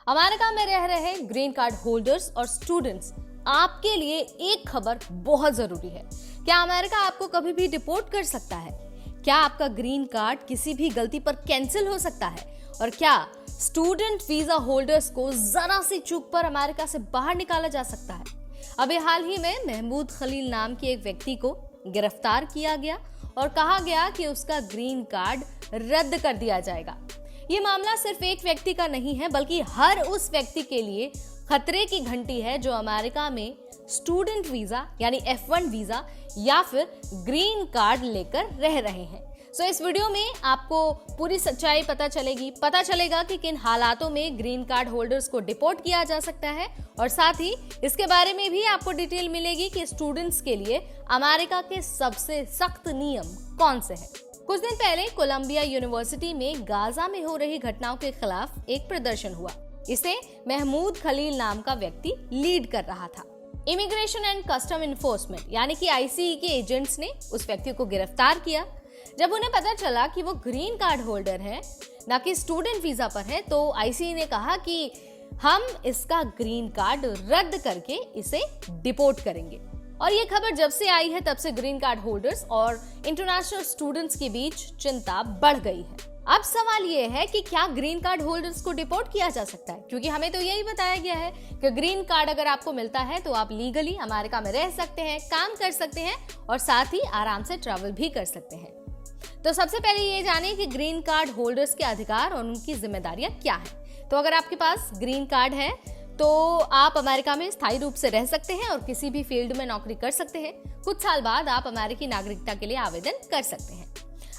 America में रह रहे ग्रीन कार्ड होल्डर्स और स्टूडेंट्स, आपके लिए एक खबर बहुत जरूरी है। क्या अमेरिका आपको कभी भी डिपोर्ट कर सकता है? क्या आपका ग्रीन कार्ड किसी भी गलती पर कैंसिल हो सकता है? और क्या स्टूडेंट वीजा होल्डर्स को जरा सी चूक पर अमेरिका से बाहर निकाला जा सकता है? अभी हाल ही में महमूद खलील नाम के एक व्यक्ति को गिरफ्तार किया गया और कहा गया कि उसका ग्रीन कार्ड रद्द कर दिया जाएगा। ये मामला सिर्फ एक व्यक्ति का नहीं है, बल्कि हर उस व्यक्ति के लिए खतरे की घंटी है जो अमेरिका में स्टूडेंट वीजा यानी F1 वीजा या फिर ग्रीन कार्ड लेकर रह रहे हैं। सो इस वीडियो में आपको पूरी सच्चाई पता चलेगा कि किन हालातों में ग्रीन कार्ड होल्डर्स को डिपोर्ट किया जा सकता है, और साथ ही इसके बारे में भी आपको डिटेल मिलेगी कि स्टूडेंट्स के लिए अमेरिका के सबसे सख्त नियम कौन से हैं। कुछ दिन पहले कोलंबिया यूनिवर्सिटी में गाजा में हो रही घटनाओं के खिलाफ एक प्रदर्शन हुआ। इसे महमूद खलील नाम का व्यक्ति लीड कर रहा था। इमिग्रेशन एंड कस्टम इन्फोर्समेंट यानी कि ICE के एजेंट्स ने उस व्यक्ति को गिरफ्तार किया। जब उन्हें पता चला कि वो ग्रीन कार्ड होल्डर है, ना कि स्टूडेंट वीजा पर है, तो ICE ने कहा कि हम इसका ग्रीन कार्ड रद्द करके इसे डिपोर्ट करेंगे। और ये खबर जब से आई है तब से ग्रीन कार्ड होल्डर्स और इंटरनेशनल स्टूडेंट्स के बीच चिंता बढ़ गई है। अब सवाल ये है कि क्या ग्रीन कार्ड होल्डर्स को डिपोर्ट किया जा सकता है, क्योंकि हमें तो यही बताया गया है कि ग्रीन कार्ड अगर आपको मिलता है तो आप लीगली अमेरिका में रह सकते हैं, काम कर सकते हैं और साथ ही आराम से ट्रैवल भी कर सकते हैं। तो सबसे पहले ये जानिए कि ग्रीन कार्ड होल्डर्स के अधिकार और उनकी जिम्मेदारियां क्या हैं। तो अगर आपके पास ग्रीन कार्ड है तो आप अमेरिका में स्थायी रूप से रह सकते हैं और किसी भी फील्ड में नौकरी कर सकते हैं। कुछ साल बाद आप अमेरिकी नागरिकता के लिए आवेदन कर सकते हैं।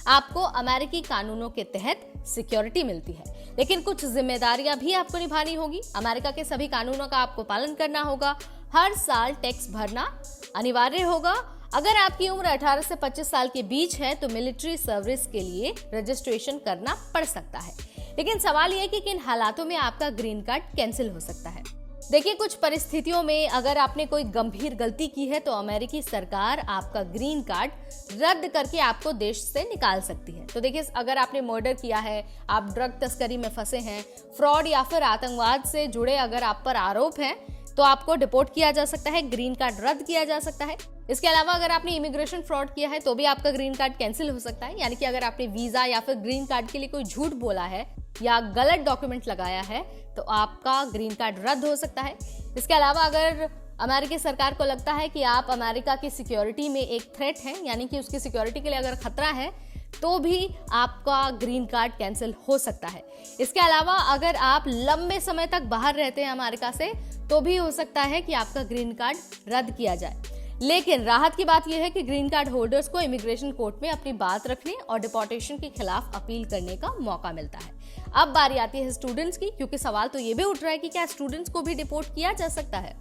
आपको अमेरिकी कानूनों के तहत सिक्योरिटी मिलती है, लेकिन कुछ जिम्मेदारियां भी आपको निभानी होगी। अमेरिका के सभी कानूनों का आपको पालन करना होगा। हर साल टैक्स भरना अनिवार्य होगा। अगर आपकी उम्र 18 से 25 साल के बीच है तो मिलिट्री सर्विस के लिए रजिस्ट्रेशन करना पड़ सकता है। लेकिन सवाल यह है कि किन हालातों में आपका ग्रीन कार्ड कैंसिल हो सकता है। देखिए, कुछ परिस्थितियों में अगर आपने कोई गंभीर गलती की है तो अमेरिकी सरकार आपका ग्रीन कार्ड रद्द करके आपको देश से निकाल सकती है। तो देखिए, अगर आपने मर्डर किया है, आप ड्रग तस्करी में फंसे हैं, फ्रॉड या फिर आतंकवाद से जुड़े अगर आप पर आरोप हैं, तो आपको डिपोर्ट किया जा सकता है, ग्रीन कार्ड रद्द किया जा सकता है। इसके अलावा अगर आपने इमिग्रेशन फ्रॉड किया है तो भी आपका ग्रीन कार्ड कैंसिल हो सकता है, यानी कि अगर आपने वीजा या फिर ग्रीन कार्ड के लिए कोई झूठ बोला है या गलत डॉक्यूमेंट लगाया है तो आपका ग्रीन कार्ड रद्द हो सकता है। इसके अलावा अगर अमेरिकी सरकार को लगता है कि आप अमेरिका की सिक्योरिटी में एक थ्रेट हैं, यानी कि उसकी सिक्योरिटी के लिए अगर खतरा है, तो भी आपका ग्रीन कार्ड कैंसिल हो सकता है। इसके अलावा अगर आप लंबे समय तक बाहर रहते हैं अमेरिका से, तो भी हो सकता है कि आपका ग्रीन कार्ड रद्द किया जाए। लेकिन राहत की बात यह है कि ग्रीन कार्ड होल्डर्स को इमिग्रेशन कोर्ट में अपनी बात रखने और डिपोर्टेशन के खिलाफ अपील करने का मौका मिलता है। अब बारी आती है स्टूडेंट्स की, क्योंकि सवाल तो ये भी उठ रहा है कि क्या स्टूडेंट्स को भी डिपोर्ट किया जा सकता है।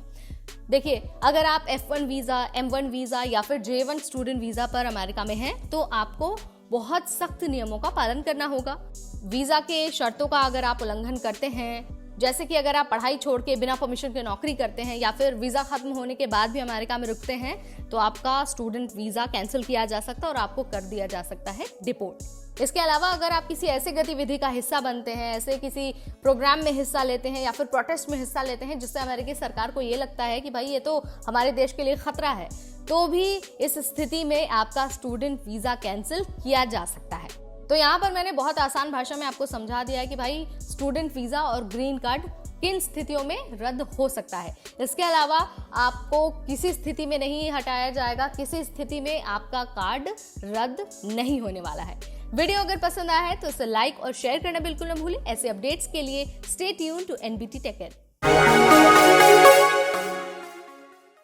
देखिए, अगर आप F1 वीजा, M1 वीजा या फिर J1 स्टूडेंट वीजा पर अमेरिका में हैं, तो आपको बहुत सख्त नियमों का पालन करना होगा। वीजा के शर्तों का अगर आप उल्लंघन करते हैं, जैसे कि अगर आप पढ़ाई छोड़ के बिना परमिशन के नौकरी करते हैं या फिर वीजा खत्म होने के बाद भी अमेरिका में रुकते हैं, तो आपका स्टूडेंट वीजा कैंसिल किया जा सकता है और आपको कर दिया जा सकता है डिपोर्ट। इसके अलावा अगर आप किसी ऐसे गतिविधि का हिस्सा बनते हैं, ऐसे किसी प्रोग्राम में हिस्सा लेते हैं या फिर प्रोटेस्ट में हिस्सा लेते हैं जिससे अमेरिकी सरकार को ये लगता है कि भाई ये तो हमारे देश के लिए खतरा है, तो भी इस स्थिति में आपका स्टूडेंट वीजा कैंसिल किया जा सकता है। तो यहाँ पर मैंने बहुत आसान भाषा में आपको समझा दिया है कि भाई स्टूडेंट वीजा और ग्रीन कार्ड किन स्थितियों में रद्द हो सकता है। इसके अलावा आपको किसी स्थिति में नहीं हटाया जाएगा, किसी स्थिति में आपका कार्ड रद्द नहीं होने वाला है। वीडियो अगर पसंद आया है तो इसे लाइक और शेयर करना बिल्कुल न भूलें। ऐसे अपडेट्स के लिए stay tuned to NBT take care.